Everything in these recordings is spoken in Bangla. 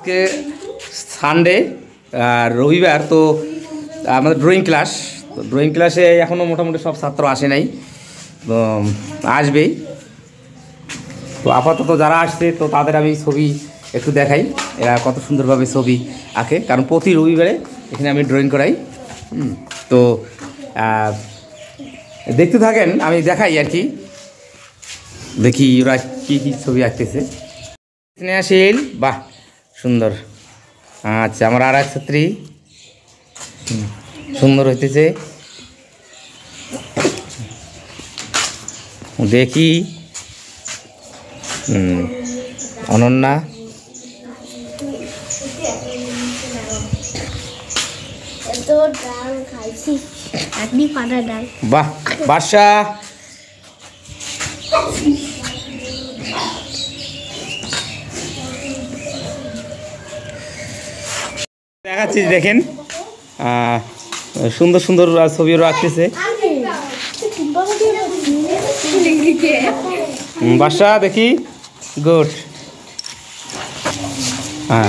আজকে সানডে আর রবিবার, তো আমাদের ড্রয়িং ক্লাস। তো ড্রয়িং ক্লাসে এখনও মোটামুটি সব ছাত্র আসে নাই, তো আসবেই। তো আপাতত যারা আসছে তো তাদের আমি ছবি একটু দেখাই, এরা কত সুন্দরভাবে ছবি আঁকে, কারণ প্রতি রবিবারে এখানে আমি ড্রয়িং করাই। তো দেখতে থাকেন, আমি দেখাই আর কি, দেখি ওরা কী কী ছবি আঁকতেছে। স্নেহাশীল, বাহ সুন্দর। আচ্ছা, আমার আর এক ছাত্রী, সুন্দর হইতেছে। দেখি অনন্যা, বাহ বাদশা, দেখাচ্ছি দেখেন, সুন্দর সুন্দর ছবিও রাখতেছে। বাদশা দেখি, গুড। হ্যাঁ,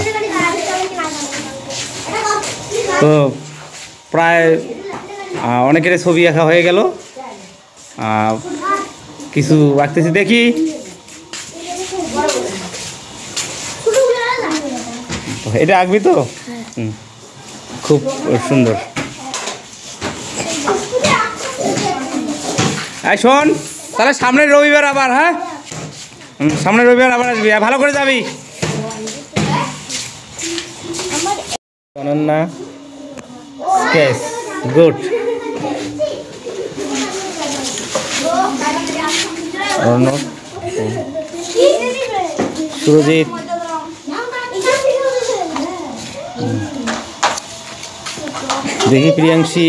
তো প্রায় অনেকের ছবি আঁকা হয়ে গেল, কিছু আঁকতেছি দেখি। এটা আঁকবি তো? খুব সুন্দর। এই শোন, তাহলে সামনের রবিবার আবার, হ্যাঁ সামনের রবিবার আবার আসবি, ভালো করে যাবি। Ananya, sketch, good. অর্ণব, সুরজিৎ, দেখি প্রিয়াংশী।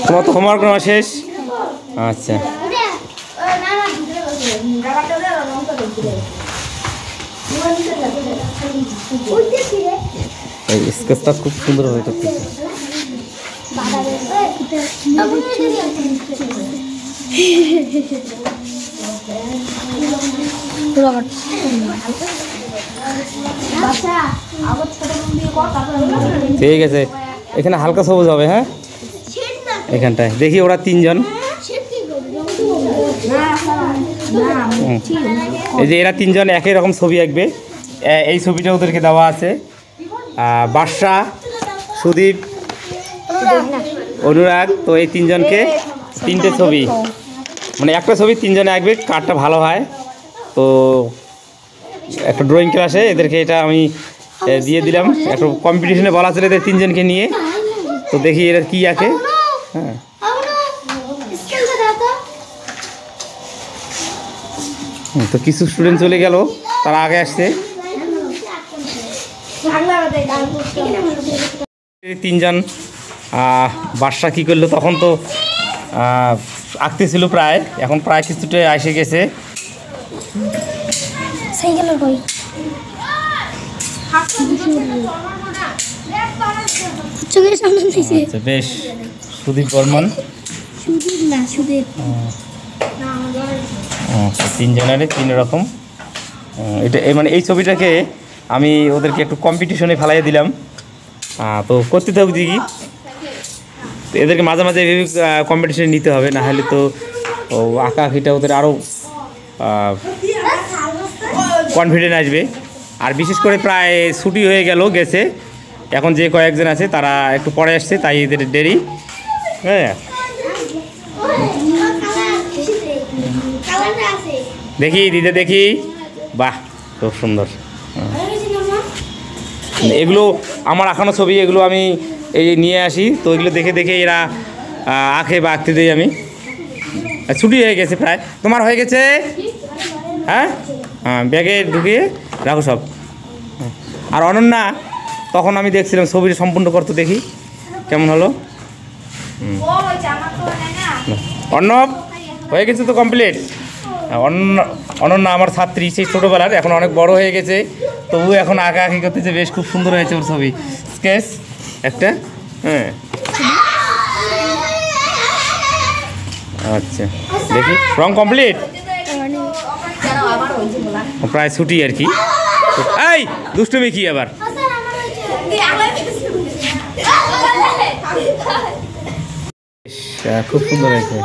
তোমার তো হোমওয়ার্ক নেওয়া শেষ? আচ্ছা, এই স্কেচটা খুব সুন্দর হয়ে থাকতেছে। ঠিক আছে, এখানে হালকা সবুজ হবে। হ্যাঁ, এখানটায় দেখি ওরা তিনজন, এই যে এরা তিনজন একই রকম ছবি আঁকবে। এই ছবিটা ওদেরকে দেওয়া আছে। বাদশা, সুদীপ, অনুরাগ, তো এই তিনজনকে তিনটে ছবি, মানে একটা ছবি তিনজনে আঁকবে, কারটা ভালো হয়। তো একটা ড্রয়িং ক্লাসে এদেরকে এটা আমি দিয়ে দিলাম, একটা কম্পিটিশনে বলা ছিল এদের তিনজনকে নিয়ে। তো দেখি এরা কী আঁকে। হ্যাঁ, তো কিছু স্টুডেন্ট চলে গেল, তারা আগে আসছে। তিনজন বাদশা কী করলো, তখন তো আঁকতেছিল প্রায়, এখন প্রায় কিছুটা এসে গেছে। বেশ, সুদীপ বর্মন, তিনজনের তিন রকম। এটা মানে এই ছবিটাকে আমি ওদেরকে একটু কম্পিটিশনে ফেলাইয়ে দিলাম। তো করতে থাকুক দেখি, তো এদেরকে মাঝে মাঝে এভাবে কম্পিটিশনে নিতে হবে, না হলে তো আঁকা আঁকিটা ওদের আরও কনফিডেন্ট আসবে। আর বিশেষ করে প্রায় ছুটি হয়ে গেছে, এখন যে কয়েকজন আছে তারা একটু পরে আসছে, তাই এদের দেরি। হ্যাঁ, দেখি দিদে, দেখি, বাহ খুব সুন্দর। এগুলো আমার আঁকানো ছবি, এগুলো আমি এই নিয়ে আসি, তো এগুলো দেখে দেখে এরা আঁকে বা আঁকতে দিই আমি। ছুটি হয়ে গেছে প্রায়, তোমার হয়ে গেছে? হ্যাঁ হ্যাঁ, ব্যাগে ঢুকিয়ে রাখো সব। আর অনন্যা, তখন আমি দেখছিলাম ছবিটা সম্পূর্ণ করতে, দেখি কেমন হলো। অর্ণব, হয়ে গেছে তো কমপ্লিট? অনন্যা আমার ছাত্রী, সেই ছোটোবেলার, এখন অনেক বড় হয়ে গেছে, তবু এখন আঁকা আঁকি করতেছে, বেশ খুব সুন্দর হয়েছে ওর ছবি। স্কেচ একটা, হ্যাঁ আচ্ছা দেখি রং কমপ্লিট। প্রায় ছুটি আর কি। এই দুষ্টুমি কি আবার? খুব সুন্দর হয়েছে।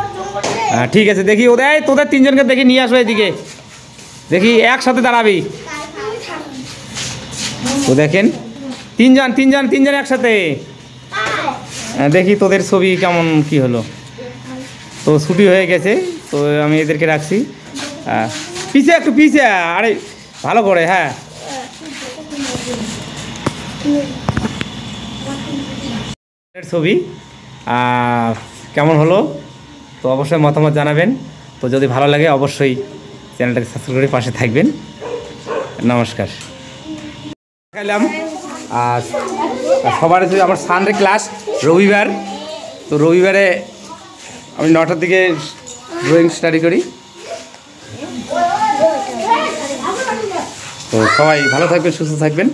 ঠিক আছে, দেখি ওদের তোদের তিনজনকে দেখি নিয়ে আসবে এদিকে, দেখি একসাথে দাঁড়াবি। তো দেখেন তিনজন তিনজন তিনজন একসাথে। দেখি তোদের ছবি কেমন কি হলো। তো ছুটি হয়ে গেছে, তো আমি এদেরকে রাখছি। পিছে একটু পিছে, আরে ভালো করে। হ্যাঁ, ছবি কেমন হলো তো অবশ্যই মতামত জানাবেন। তো যদি ভালো লাগে অবশ্যই চ্যানেলটাকে সাবস্ক্রাইব করে পাশে থাকবেন। নমস্কার। দেখালাম আর সবার আমার সানডে ক্লাস রবিবার, তো রবিবারে আমি 9টার দিকে ড্রয়িং স্টাডি করি। তো সবাই ভালো থাকবেন, সুস্থ থাকবেন।